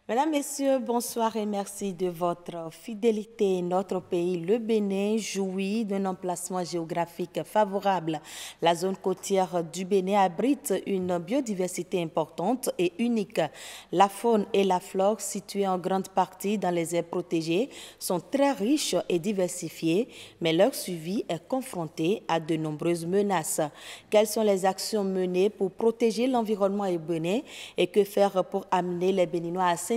Mesdames, Messieurs, bonsoir et merci de votre fidélité. Notre pays, le Bénin, jouit d'un emplacement géographique favorable. La zone côtière du Bénin abrite une biodiversité importante et unique. La faune et la flore, situées en grande partie dans les aires protégées, sont très riches et diversifiées, mais leur suivi est confronté à de nombreuses menaces. Quelles sont les actions menées pour protéger l'environnement au Bénin et que faire pour amener les Béninois à s'intéresser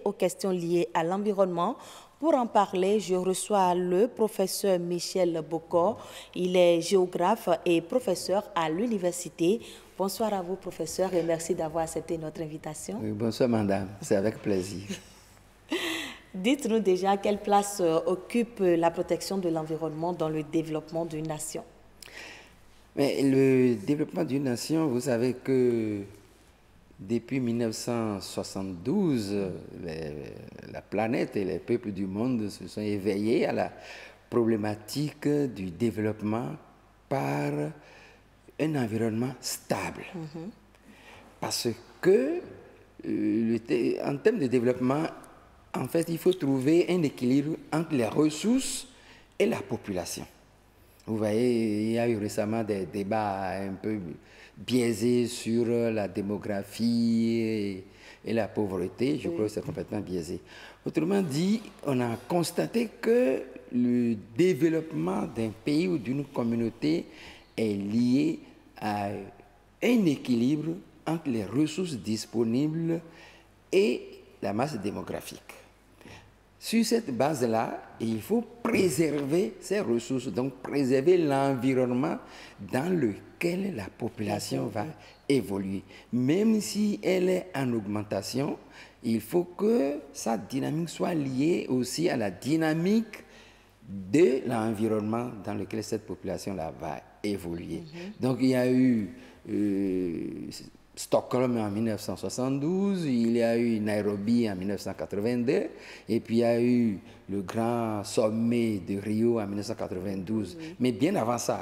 aux questions liées à l'environnement? Pour en parler, je reçois le professeur Michel Bokor. Il est géographe et professeur à l'université. Bonsoir à vous, professeur, et merci d'avoir accepté notre invitation. Oui, bonsoir, madame. C'est avec plaisir. Dites-nous déjà quelle place occupe la protection de l'environnement dans le développement d'une nation. Mais le développement d'une nation, vous savez que depuis 1972, la planète et les peuples du monde se sont éveillés à la problématique du développement par un environnement stable. Parce que, en termes de développement, en fait, il faut trouver un équilibre entre les ressources et la population. Vous voyez, il y a eu récemment des débats un peu biaisés sur la démographie et la pauvreté. Je crois que c'est complètement biaisé. Autrement dit, on a constaté que le développement d'un pays ou d'une communauté est lié à un équilibre entre les ressources disponibles et la masse démographique. Sur cette base-là, il faut préserver ces ressources, donc préserver l'environnement dans lequel la population va évoluer. Même si elle est en augmentation, il faut que sa dynamique soit liée aussi à la dynamique de l'environnement dans lequel cette population-là va évoluer. Donc il y a eu Stockholm en 1972, il y a eu Nairobi en 1982, et puis il y a eu le grand sommet de Rio en 1992. Mais bien avant ça,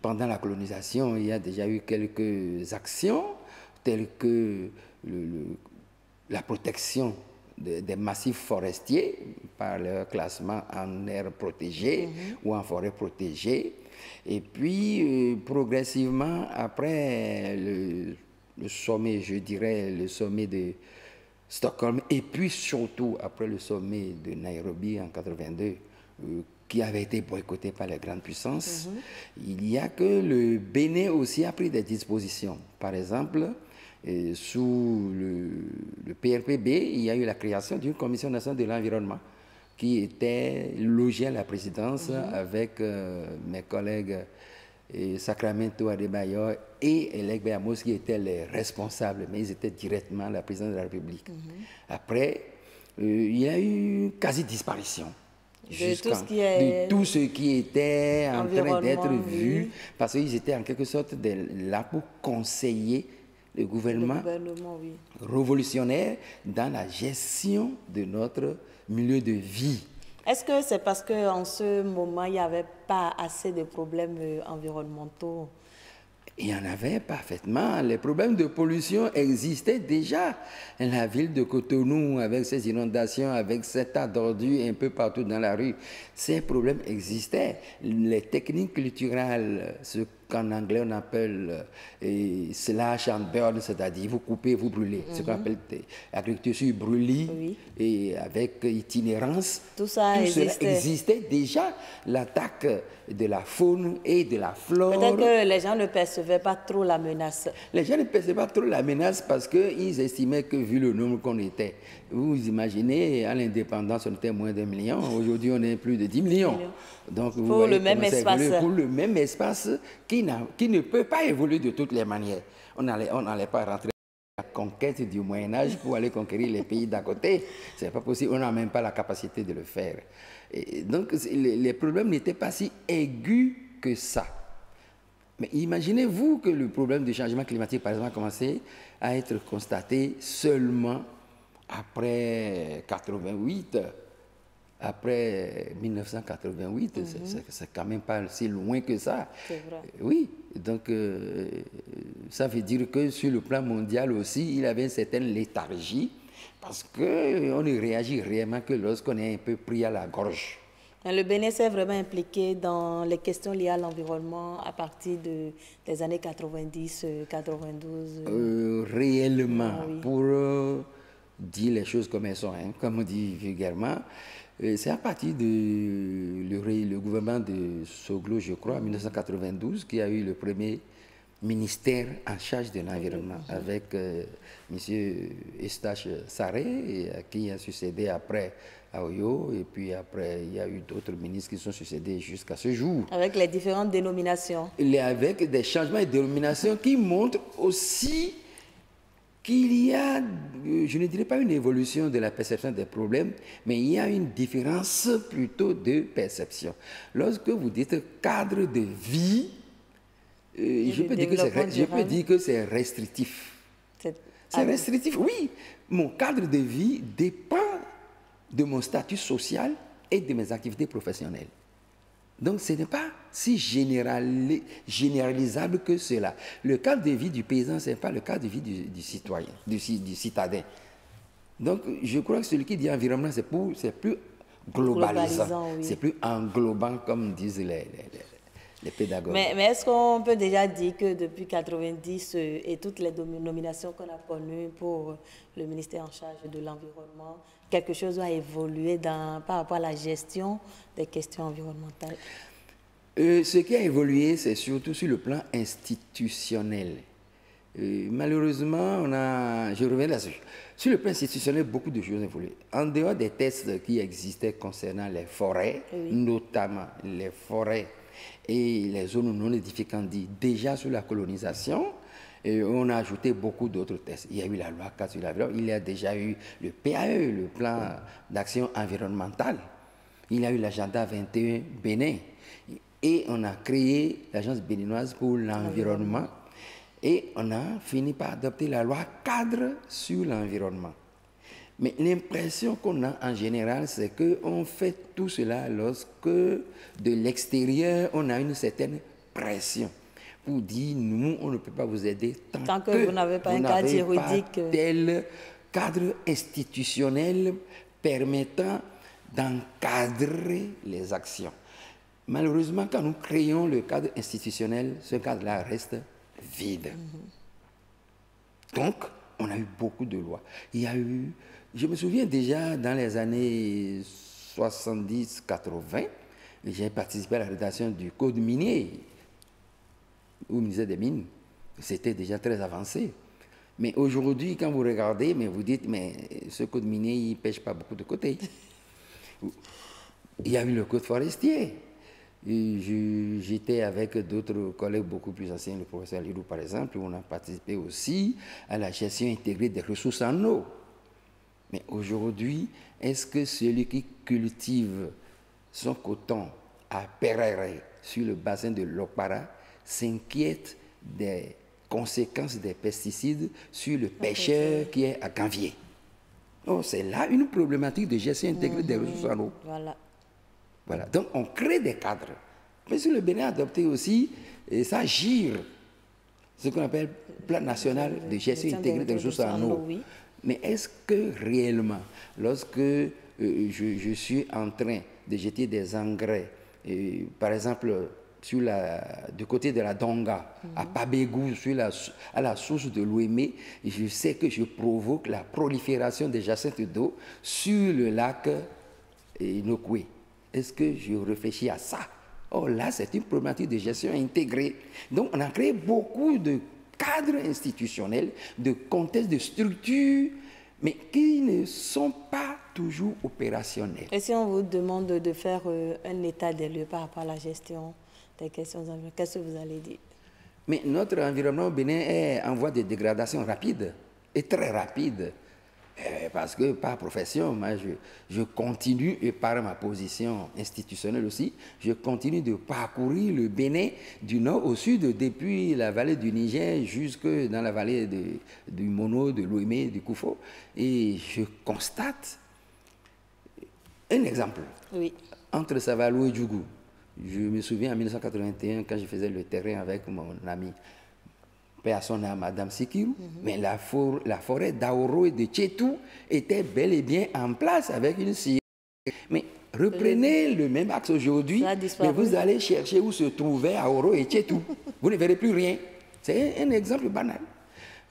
pendant la colonisation, il y a déjà eu quelques actions telles que la protection des massifs forestiers par leur classement en aire protégée ou en forêt protégée. Et puis, progressivement, après le sommet, je dirais, le sommet de Stockholm, et puis surtout après le sommet de Nairobi en 82, qui avait été boycotté par les grandes puissances, il y a que le Bénin aussi a pris des dispositions. Par exemple, sous le PRPB, il y a eu la création d'une commission nationale de l'environnement qui était logée à la présidence avec mes collègues Sacramento Adebayor et Elek Beamos qui étaient les responsables, mais ils étaient directement à la présidence de la République. Après, il y a eu quasi-disparition de tout ce qui était en train d'être vu, parce qu'ils étaient en quelque sorte là pour conseiller le gouvernement révolutionnaire dans la gestion de notre milieu de vie. Est-ce que c'est parce qu'en ce moment, il n'y avait pas assez de problèmes environnementaux? Il y en avait parfaitement. Les problèmes de pollution existaient déjà. La ville de Cotonou, avec ses inondations, avec cet tas d'ordures un peu partout dans la rue, ces problèmes existaient. Les techniques culturelles, ce qu'en anglais on appelle slash and burn, c'est-à-dire vous coupez, vous brûlez, ce qu'on appelle agriculture brûlée et avec itinérance. Tout ça existait déjà. L'attaque de la faune et de la flore. Peut-être que les gens ne percevaient pas trop la menace. Les gens ne percevaient pas trop la menace parce qu'ils estimaient que vu le nombre qu'on était, vous imaginez, à l'indépendance on était moins d'1 million, aujourd'hui on est plus de 10 millions. Donc, vous pour voyez le même espace. Pour le même espace qui ne peut pas évoluer de toutes les manières. On n'allait pas rentrer à la conquête du Moyen-Âge pour aller conquérir les pays d'à côté. Ce n'est pas possible, on n'a même pas la capacité de le faire. Et donc les problèmes n'étaient pas si aigus que ça. Mais imaginez-vous que le problème du changement climatique, par exemple, a commencé à être constaté seulement après 88, après 1988, c'est quand même pas si loin que ça. C'est vrai. Oui, donc ça veut dire que sur le plan mondial aussi, il avait une certaine léthargie parce qu'on ne réagit réellement que lorsqu'on est un peu pris à la gorge. Le Bénin s'est vraiment impliqué dans les questions liées à l'environnement à partir des années 90, 92. Réellement, Ah oui. pour dire les choses comme elles sont, hein, comme on dit vulgairement, c'est à partir le gouvernement de Soglo, je crois, en 1992, qu'il y a eu le premier ministère en charge de l'environnement avec M. Eustache Sarré, et à qui a succédé après Aoyo, et puis après il y a eu d'autres ministres qui sont succédés jusqu'à ce jour. Avec les différentes dénominations. Avec des changements de dénomination qui montrent aussi qu'il y a, je ne dirais pas une évolution de la perception des problèmes, mais il y a une différence plutôt de perception. Lorsque vous dites cadre de vie, je peux dire que c'est restrictif. C'est restrictif, oui. Mon cadre de vie dépend de mon statut social et de mes activités professionnelles. Donc, ce n'est pas si généralisable que cela. Le cadre de vie du paysan, ce n'est pas le cadre de vie du citoyen, du citadin. Donc, je crois que celui qui dit environnement, c'est plus globalisant, oui. C'est plus englobant, comme disent les pédagogues. Mais est-ce qu'on peut déjà dire que depuis 90 et toutes les nominations qu'on a connues pour le ministère en charge de l'environnement, quelque chose a évolué par rapport à la gestion des questions environnementales? Ce qui a évolué, c'est surtout sur le plan institutionnel. Malheureusement, je reviens là-dessus. Sur le plan institutionnel, beaucoup de choses ont évolué. En dehors des tests qui existaient concernant les forêts, oui, notamment les forêts et les zones non édificantes, déjà sous la colonisation, on a ajouté beaucoup d'autres tests. Il y a eu la loi 4 sur l'environnement, il y a déjà eu le PAE, le plan d'action environnementale, il y a eu l'agenda 21 Bénin, et on a créé l'agence béninoise pour l'environnement, et on a fini par adopter la loi cadre sur l'environnement. Mais l'impression qu'on a en général, c'est qu'on fait tout cela lorsque de l'extérieur, on a une certaine pression pour dire, nous, on ne peut pas vous aider tant que vous n'avez pas un cadre juridique. Tel cadre institutionnel permettant d'encadrer les actions. Malheureusement, quand nous créons le cadre institutionnel, ce cadre-là reste vide. Donc, on a eu beaucoup de lois. Il y a eu, je me souviens déjà dans les années 70-80, j'ai participé à la rédaction du Code minier au ministère des Mines. C'était déjà très avancé. Mais aujourd'hui, quand vous regardez, vous dites, mais ce Code minier, il ne pêche pas beaucoup de côté. Il y a eu le Code forestier. J'étais avec d'autres collègues beaucoup plus anciens, le professeur Lirou par exemple, où on a participé aussi à la gestion intégrée des ressources en eau. Mais aujourd'hui, est-ce que celui qui cultive son coton à Perere sur le bassin de l'Okpara s'inquiète des conséquences des pesticides sur le pêcheur qui est à Canvier? Oh, c'est là une problématique de gestion intégrée des ressources en eau. Voilà, donc on crée des cadres. Mais si le Bénin a adopté aussi, ça gire, ce qu'on appelle plan national de gestion intégrée des ressources en eau. Oui. Mais est-ce que réellement, lorsque je suis en train de jeter des engrais, par exemple, du côté de la Donga, à Pabégou, à la source de l'Ouémé, je sais que je provoque la prolifération des jacentes d'eau sur le lac Nokoué. Est-ce que je réfléchis à ça? Oh là, c'est une problématique de gestion intégrée. Donc, on a créé beaucoup de cadres institutionnels, de contextes, de structures, mais qui ne sont pas toujours opérationnels. Et si on vous demande de faire un état des lieux par rapport à la gestion des questions environnementales, qu'est-ce que vous allez dire? Mais notre environnement au Bénin est en voie de dégradation rapide, et très rapide. Parce que par profession, moi, je continue, et par ma position institutionnelle aussi, je continue de parcourir le Bénin du nord au sud, depuis la vallée du Niger jusque dans la vallée du Mono, de l'Ouémé, du Koufo. Et je constate Un exemple. Oui. Entre Savalou et Djougou, je me souviens en 1981, quand je faisais le terrain avec mon ami, paix à son âme, Madame Sikirou, mais la forêt d'Aoro et de Tchetou était bel et bien en place avec une scie. Mais reprenez le même axe aujourd'hui, mais vous allez chercher où se trouvait Aoro et Tchetou. Vous ne verrez plus rien. C'est un exemple banal.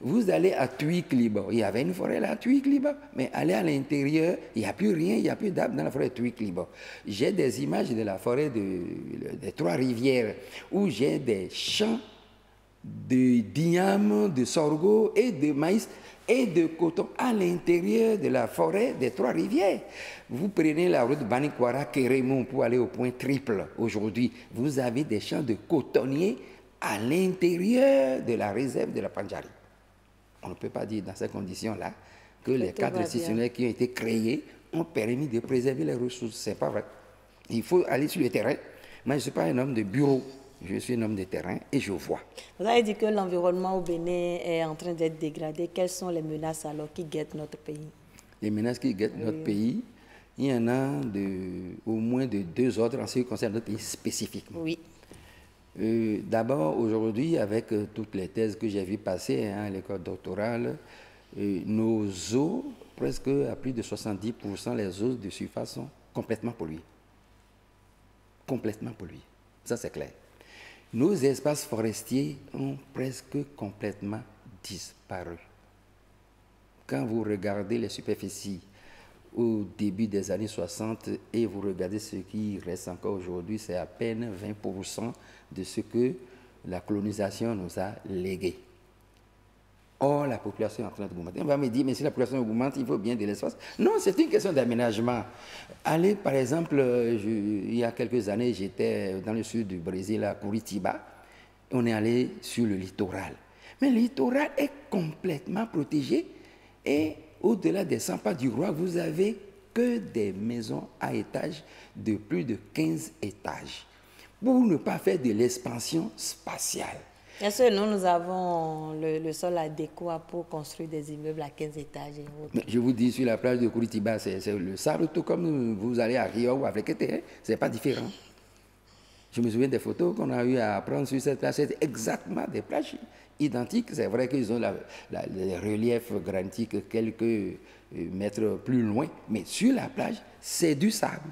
Vous allez à Tuik-Liba, il y avait une forêt là à Tuik-Liba, mais allez à l'intérieur, il n'y a plus rien, il n'y a plus d'arbres dans la forêt de Tuik-Liba. J'ai des images de la forêt des Trois-Rivières, où j'ai des champs de d'igname, de sorgho et de maïs et de coton à l'intérieur de la forêt des Trois-Rivières. Vous prenez la route Banikwara-Kérémon pour aller au point triple aujourd'hui, vous avez des champs de cotonniers à l'intérieur de la réserve de la Pandjari. On ne peut pas dire dans ces conditions-là que les cadres institutionnels qui ont été créés ont permis de préserver les ressources. Ce n'est pas vrai. Il faut aller sur le terrain. Moi, je ne suis pas un homme de bureau. Je suis un homme de terrain et je vois. Vous avez dit que l'environnement au Bénin est en train d'être dégradé. Quelles sont les menaces alors qui guettent notre pays? Les menaces qui guettent notre pays, il y en a au moins de deux ordres en ce qui concerne notre pays spécifiquement. Oui. D'abord, aujourd'hui, avec toutes les thèses que j'ai vues passer à l'école doctorale, nos eaux, presque à plus de 70%, les eaux de surface sont complètement polluées. Complètement polluées. Ça, c'est clair. Nos espaces forestiers ont presque complètement disparu. Quand vous regardez les superficies au début des années 60 et vous regardez ce qui reste encore aujourd'hui, c'est à peine 20% de ce que la colonisation nous a légué. Or, la population est en train de augmenter. On va me dire, mais si la population augmente, il faut bien de l'espace. Non, c'est une question d'aménagement. Allez, par exemple, il y a quelques années, j'étais dans le sud du Brésil, à Curitiba. On est allé sur le littoral. Mais le littoral est complètement protégé et au-delà des 100 pas du roi, vous avez que des maisons à étages de plus de 15 étages pour ne pas faire de l'expansion spatiale. Est-ce que nous avons le sol adéquat pour construire des immeubles à 15 étages et autres? Je vous dis, sur la plage de Curitiba, c'est le sable, tout comme vous allez à Rio ou à Vlekété, ce n'est pas différent. Je me souviens des photos qu'on a eu à prendre sur cette plage, c'est exactement des plages identiques. C'est vrai qu'ils ont les reliefs granitiques quelques mètres plus loin, mais sur la plage, c'est du sable.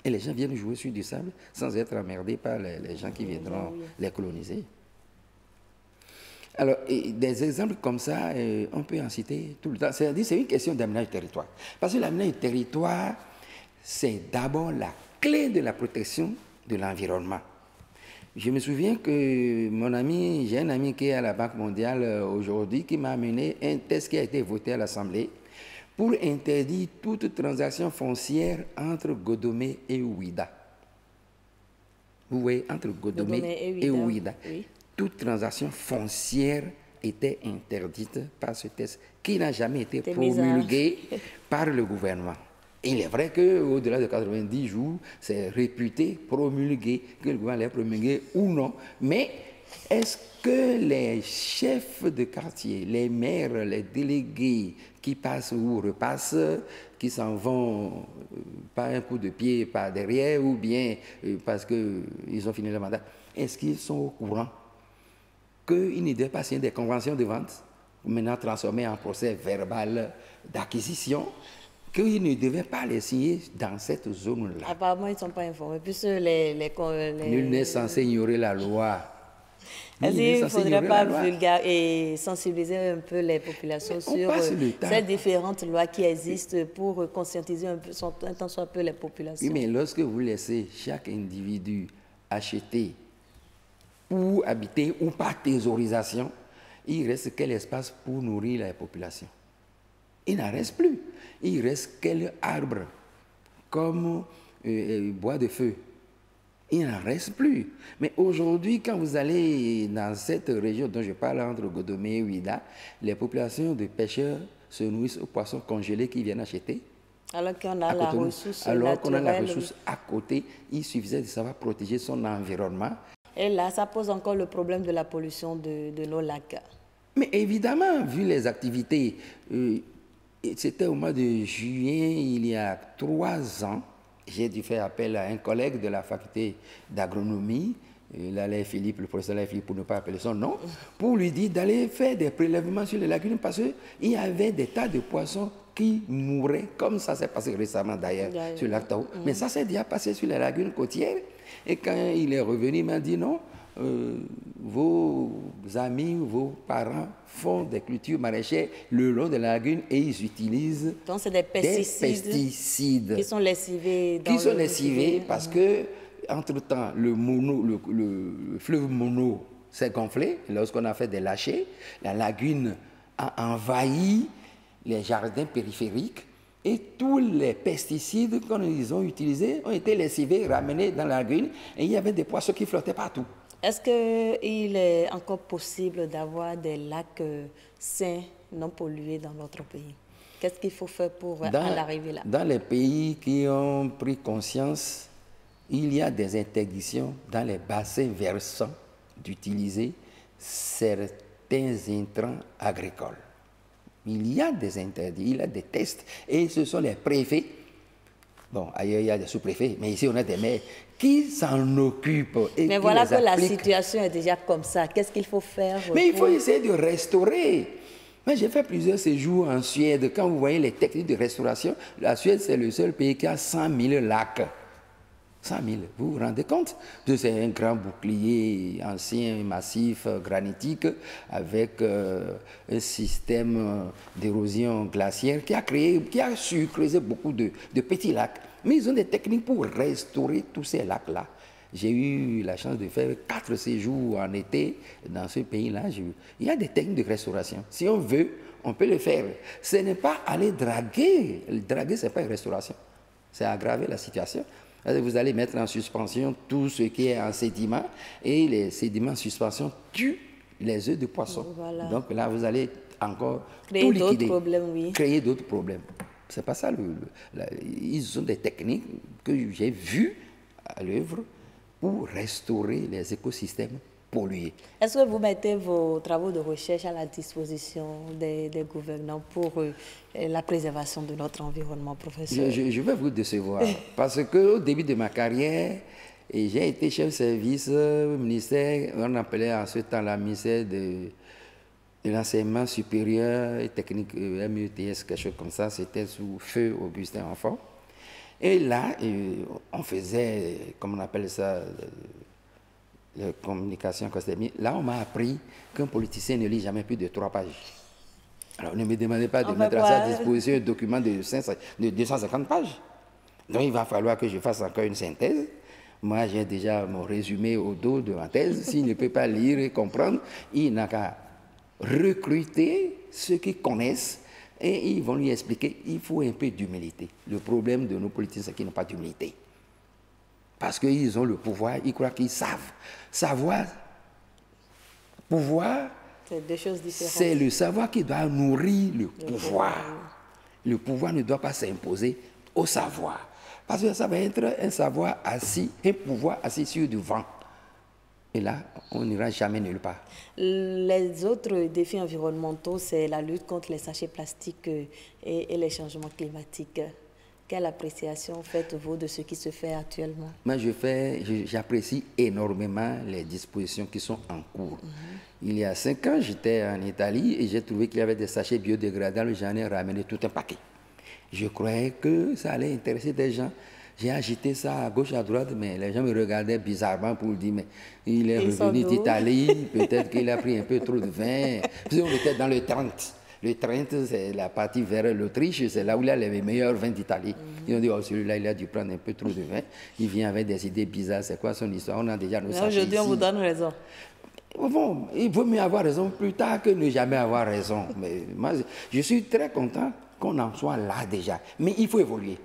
Et les gens viennent jouer sur du sable sans être emmerdés par les gens qui viendront les coloniser. Alors, des exemples comme ça, on peut en citer tout le temps. C'est-à-dire, c'est une question d'aménagement du territoire. Parce que l'aménagement du territoire, c'est d'abord la clé de la protection de l'environnement. Je me souviens que j'ai un ami qui est à la Banque mondiale aujourd'hui, qui m'a amené un texte qui a été voté à l'Assemblée pour interdire toute transaction foncière entre Godomé et Ouida. Vous voyez, entre Godomé et Ouida. Oui. Toute transaction foncière était interdite par ce texte qui n'a jamais été promulgué par le gouvernement. Il est vrai qu'au-delà de 90 jours, c'est réputé, promulgué, que le gouvernement l'ait promulgué ou non. Mais est-ce que les chefs de quartier, les maires, les délégués qui passent ou repassent, qui s'en vont par un coup de pied par derrière ou bien parce qu'ils ont fini le mandat, est-ce qu'ils sont au courant qu'ils ne devaient pas signer des conventions de vente, maintenant transformées en procès verbal d'acquisition, qu'ils ne devaient pas les signer dans cette zone-là? Apparemment, ils ne sont pas informés, puisque Nul n'est censé ignorer la loi. Est-ce qu'il ne faudrait pas vulgariser et sensibiliser un peu les populations sur ces différentes lois qui existent pour conscientiser un tant soit peu les populations? Oui, mais lorsque vous laissez chaque individu acheter ou habiter ou par thésaurisation, il reste quel espace pour nourrir la population? Il n'en reste plus. Il reste quel arbre comme bois de feu? Il n'en reste plus. Mais aujourd'hui, quand vous allez dans cette région dont je parle, entre Godomé et Ouida, les populations de pêcheurs se nourrissent aux poissons congelés qu'ils viennent acheter. Alors qu'on a la ressource Alors qu'on a la ressource à côté, il suffisait de savoir protéger son environnement. Et là, ça pose encore le problème de la pollution de nos lacs. Mais évidemment, vu les activités, C'était au mois de juillet, il y a 3 ans. J'ai dû faire appel à un collègue de la faculté d'agronomie, le professeur Alain Philippe, pour ne pas appeler son nom, pour lui dire d'aller faire des prélèvements sur les lagunes parce qu'il y avait des tas de poissons qui mouraient, comme ça s'est passé récemment d'ailleurs sur le lac Tahoe. Mais ça s'est déjà passé sur les lagunes côtières. Et quand il est revenu, il m'a dit non, vos amis, vos parents font des cultures maraîchères le long de la lagune et ils utilisent donc c'est des pesticides qui sont lessivés dans parce que entre-temps le fleuve Mono s'est gonflé lorsqu'on a fait des lâchers, la lagune a envahi les jardins périphériques et tous les pesticides qu'ils ont utilisés ont été lessivés, ramenés dans la lagune et il y avait des poissons qui flottaient partout. Est-ce qu'il est encore possible d'avoir des lacs sains, non pollués dans notre pays? Qu'est-ce qu'il faut faire pour en arriver là? Dans les pays qui ont pris conscience, il y a des interdictions dans les bassins versants d'utiliser certains intrants agricoles. Il y a des interdits, il y a des tests, et ce sont les préfets. Bon, ailleurs, il y a des sous-préfets, mais ici, on a des maires qui s'en occupent. Mais voilà que la situation est déjà comme ça. Qu'est-ce qu'il faut faire? Mais il faut essayer de restaurer. Moi, j'ai fait plusieurs séjours en Suède. Quand vous voyez les techniques de restauration, la Suède, c'est le seul pays qui a 100 000 lacs. 100 000, vous vous rendez compte? C'est un grand bouclier ancien, massif, granitique, avec un système d'érosion glaciaire qui a su creuser beaucoup de petits lacs. Mais ils ont des techniques pour restaurer tous ces lacs-là. J'ai eu la chance de faire 4 séjours en été dans ce pays-là. Il y a des techniques de restauration. Si on veut, on peut le faire. Ce n'est pas aller draguer. Draguer, ce n'est pas une restauration. C'est aggraver la situation. Vous allez mettre en suspension tout ce qui est en sédiment et les sédiments en suspension tuent les œufs de poisson. Voilà. Donc là, vous allez encore créer d'autres problèmes, oui. Créer d'autres problèmes. C'est pas ça. Ils ont des techniques que j'ai vues à l'œuvre pour restaurer les écosystèmes pollués. Est-ce que vous mettez vos travaux de recherche à la disposition des gouvernants pour la préservation de notre environnement, professeur? Je vais vous décevoir parce qu'au début de ma carrière, j'ai été chef de service ministère, on appelait en ce temps-là ministère de l'enseignement supérieur et technique, METS, quelque chose comme ça, c'était sous feu Augustin Enfant. Et là, on faisait, comme on appelle ça, la communication académique. Là, on m'a appris qu'un politicien ne lit jamais plus de 3 pages. Alors, ne me demandez pas de mettre à sa disposition un document de 250 pages. Donc, il va falloir que je fasse encore une synthèse. Moi, j'ai déjà mon résumé au dos de ma thèse. S'il ne peut pas lire et comprendre, il n'a qu'à recruter ceux qui connaissent et ils vont lui expliquer. Il faut un peu d'humilité. Le problème de nos politiciens, c'est qu'ils n'ont pas d'humilité. Parce qu'ils ont le pouvoir, ils croient qu'ils savent. Savoir, pouvoir, c'est deux choses différentes. C'est le savoir qui doit nourrir le pouvoir. Le pouvoir ne doit pas s'imposer au savoir. Parce que ça va être un savoir assis, un pouvoir assis sur du vent. Et là, on n'ira jamais nulle part. Les autres défis environnementaux, c'est la lutte contre les sachets plastiques et les changements climatiques. Quelle appréciation faites-vous de ce qui se fait actuellement? Moi, j'apprécie énormément les dispositions qui sont en cours. Il y a 5 ans, j'étais en Italie et j'ai trouvé qu'il y avait des sachets biodégradables. J'en ai ramené tout un paquet. Je croyais que ça allait intéresser des gens. J'ai agité ça à gauche, à droite, mais les gens me regardaient bizarrement pour dire, mais il est revenu d'Italie, peut-être qu'il a pris un peu trop de vin. Puis on était dans le 30. Le Trent, c'est la partie vers l'Autriche, c'est là où il y a les meilleurs vins d'Italie. Ils ont dit, oh, celui-là, il a dû prendre un peu trop de vin. Il vient avec des idées bizarres. C'est quoi son histoire? On a déjà nos sachets aujourd'hui, ici. On vous donne raison. Bon, il vaut mieux avoir raison plus tard que ne jamais avoir raison. Mais moi, je suis très content qu'on en soit là déjà. Mais il faut évoluer.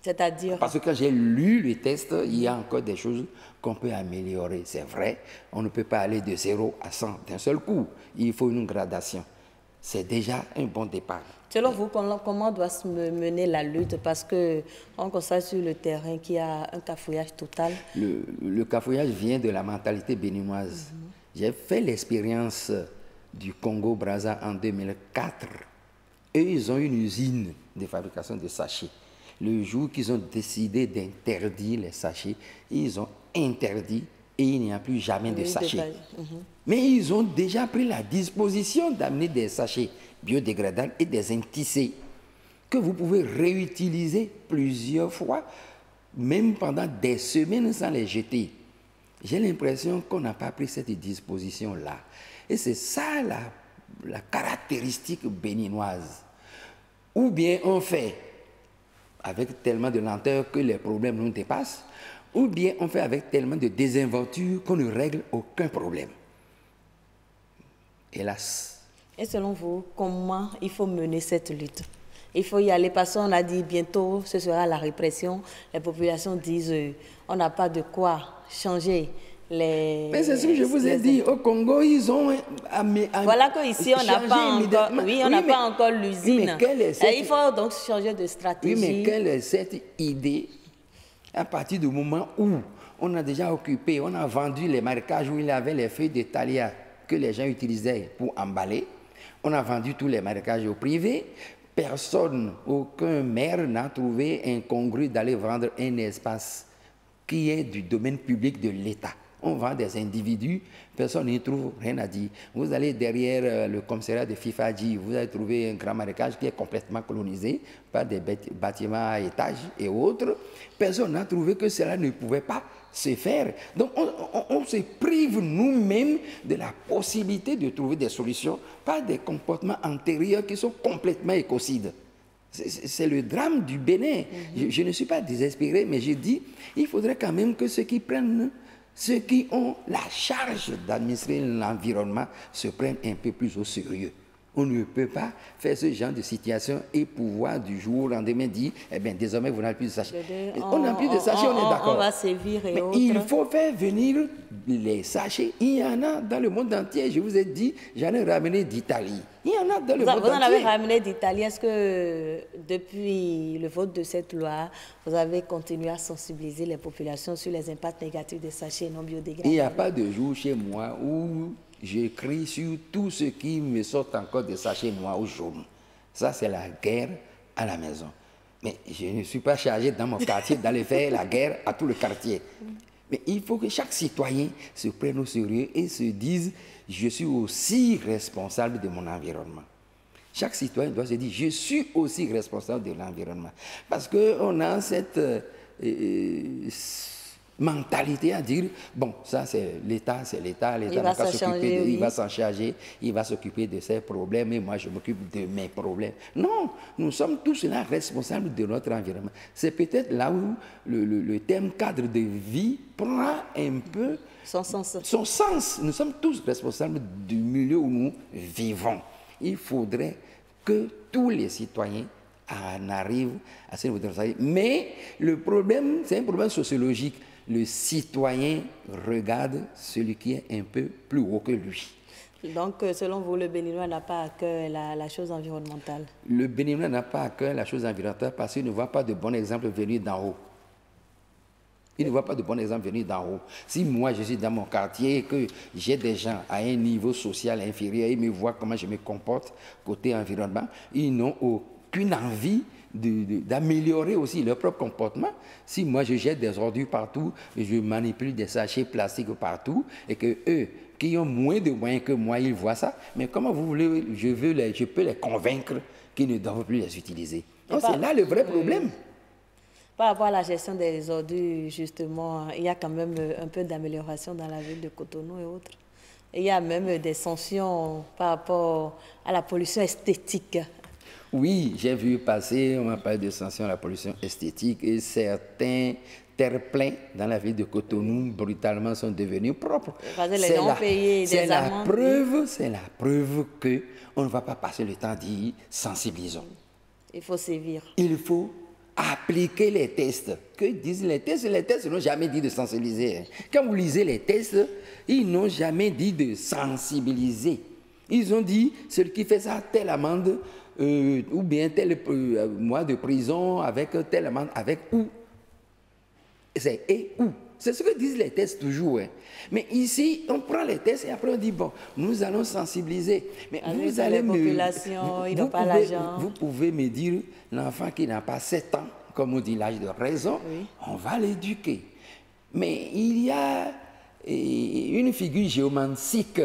C'est-à-dire? Parce que quand j'ai lu les tests, il y a encore des choses qu'on peut améliorer. C'est vrai, on ne peut pas aller de 0 à 100 d'un seul coup. Il faut une gradation. C'est déjà un bon départ. Selon vous, comment doit se mener la lutte? Parce qu'on constate sur le terrain qu'il y a un cafouillage total. Le cafouillage vient de la mentalité béninoise. J'ai fait l'expérience du Congo-Brazza en 2004. Eux, ils ont une usine de fabrication de sachets. Le jour qu'ils ont décidé d'interdire les sachets, ils ont interdit et il n'y a plus jamais de sachets. Mais ils ont déjà pris la disposition d'amener des sachets biodégradables et des intissés que vous pouvez réutiliser plusieurs fois, même pendant des semaines sans les jeter. J'ai l'impression qu'on n'a pas pris cette disposition-là. Et c'est ça la caractéristique béninoise. Ou bien on fait avec tellement de lenteur que les problèmes nous dépassent, ou bien on fait avec tellement de désinvolture qu'on ne règle aucun problème. Hélas. Et selon vous, comment il faut mener cette lutte? Il faut y aller parce qu'on a dit bientôt ce sera la répression. Les populations disent on n'a pas de quoi changer les... Mais c'est ce que je vous ai dit. Au Congo, ils ont... Voilà qu'ici, on n'a pas encore... Oui, on n'a pas encore l'usine. Il faut donc changer de stratégie. Oui, mais quelle est cette idée à partir du moment où on a déjà occupé, on a vendu les marécages où il y avait les feuilles de thalia que les gens utilisaient pour emballer. On a vendu tous les marécages au privé. Personne, aucun maire n'a trouvé incongru d'aller vendre un espace qui est du domaine public de l'État. On vend des individus, personne n'y trouve rien à dire. Vous allez derrière le commissariat de Fifadji, vous allez trouver un grand marécage qui est complètement colonisé par des bâtiments à étages et autres. Personne n'a trouvé que cela ne pouvait pas se faire. Donc on se prive nous-mêmes de la possibilité de trouver des solutions par des comportements antérieurs qui sont complètement écocides. C'est le drame du Bénin. Je ne suis pas désespéré, mais je dis, il faudrait quand même que ceux qui ont la charge d'administrer l'environnement se prennent un peu plus au sérieux. On ne peut pas faire ce genre de situation et pouvoir du jour au lendemain dire, eh bien, désormais, vous n'avez plus de sachets. On n'a plus de sachets, on est d'accord. On va sévir et autres. Il faut faire venir les sachets. Il y en a dans le monde entier. Je vous ai dit, j'en ai ramené d'Italie. Il y en a dans le monde entier. Vous en avez ramené d'Italie. Est-ce que depuis le vote de cette loi, vous avez continué à sensibiliser les populations sur les impacts négatifs des sachets non biodégradables? Il n'y a pas de jour chez moi où j'écris sur tout ce qui me sort encore des sachets noirs ou jaunes. Ça, c'est la guerre à la maison. Mais je ne suis pas chargé dans mon quartier d'aller faire la guerre à tout le quartier. Mais il faut que chaque citoyen se prenne au sérieux et se dise « je suis aussi responsable de mon environnement ». Chaque citoyen doit se dire « je suis aussi responsable de l'environnement ». Parce qu'on a cette mentalité à dire « bon, ça c'est l'État n'a qu'à s'occuper, il va s'en charger, il va s'occuper de ses problèmes et moi je m'occupe de mes problèmes ». Non, nous sommes tous là responsables de notre environnement. C'est peut-être là où le terme cadre de vie prend un peu son sens. Nous sommes tous responsables du milieu où nous vivons. Il faudrait que tous les citoyens en arrivent à ce niveau de responsabilité. Mais le problème, c'est un problème sociologique. Le citoyen regarde celui qui est un peu plus haut que lui. Donc, selon vous, le Béninois n'a pas à cœur la chose environnementale? Le Béninois n'a pas à cœur la chose environnementale parce qu'il ne voit pas de bon exemple venir d'en haut. Il ne voit pas de bon exemple venir d'en haut. Si moi, je suis dans mon quartier et que j'ai des gens à un niveau social inférieur, ils me voient comment je me comporte côté environnement, ils n'ont aucune envie d'améliorer aussi leur propre comportement. Si moi je jette des ordures partout, je manipule des sachets plastiques partout et que eux qui ont moins de moyens que moi, ils voient ça, mais comment vous voulez, je peux les convaincre qu'ils ne doivent plus les utiliser. C'est là le vrai problème. Par rapport à la gestion des ordures, justement, il y a quand même un peu d'amélioration dans la ville de Cotonou et autres. Et il y a même des sanctions par rapport à la pollution esthétique. Oui, j'ai vu passer, on m'a parlé de sanctions à la pollution esthétique et certains terre-pleins dans la ville de Cotonou brutalement sont devenus propres. C'est la preuve qu'on ne va pas passer le temps d'y sensibiliser. Il faut sévir. Il faut appliquer les tests. Que disent les tests? Les tests n'ont jamais dit de sensibiliser. Quand vous lisez les tests, ils n'ont jamais dit de sensibiliser. Ils ont dit, celui qui fait ça, telle amende, ou bien tel mois de prison avec telle amende, avec où. C'est et où. C'est ce que disent les tests toujours. Hein. Mais ici, on prend les tests et après on dit, bon, nous allons sensibiliser. Mais avec vous allez les populations, ils n'ont pas l'argent. Vous pouvez me dire, l'enfant qui n'a pas 7 ans, comme on dit l'âge de raison, Oui. on va l'éduquer. Mais il y a une figure géomantique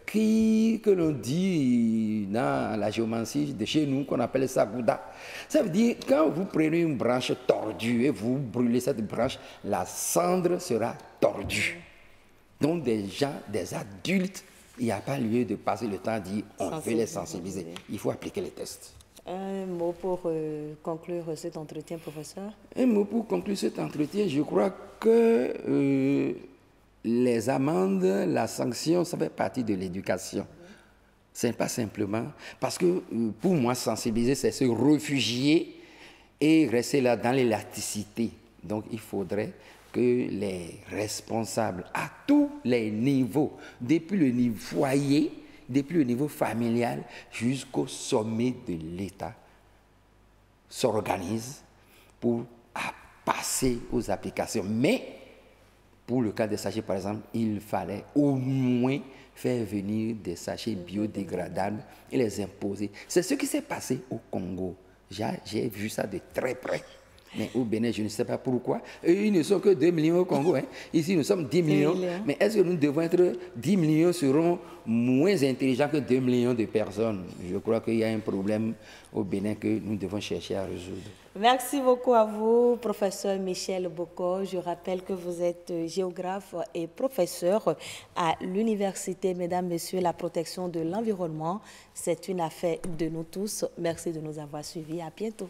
que l'on dit dans la géomancie de chez nous, qu'on appelle ça Gouda. Ça veut dire, quand vous prenez une branche tordue et vous brûlez cette branche, la cendre sera tordue. Donc des gens, des adultes, il n'y a pas lieu de passer le temps à dire on veut les sensibiliser. Il faut appliquer les tests. Un mot pour conclure cet entretien, professeur? Un mot pour conclure cet entretien, je crois que les amendes, la sanction, ça fait partie de l'éducation. Ce n'est pas simplement... Parce que pour moi, sensibiliser, c'est se réfugier et rester là dans l'élasticité. Donc il faudrait que les responsables à tous les niveaux, depuis le niveau foyer, depuis le niveau familial jusqu'au sommet de l'État, s'organisent pour passer aux applications. Mais pour le cas des sachets, par exemple, il fallait au moins faire venir des sachets biodégradables et les imposer. C'est ce qui s'est passé au Congo. J'ai vu ça de très près. Mais au Bénin, je ne sais pas pourquoi. Eux, ils ne sont que 2 millions au Congo. Hein. Ici, nous sommes 10 millions. Mais est-ce que nous devons être 10 millions seront moins intelligents que 2 millions de personnes? Je crois qu'il y a un problème au Bénin que nous devons chercher à résoudre. Merci beaucoup à vous, professeur Michel Boko. Je rappelle que vous êtes géographe et professeur à l'université. Mesdames, Messieurs, la protection de l'environnement, c'est une affaire de nous tous. Merci de nous avoir suivis. À bientôt.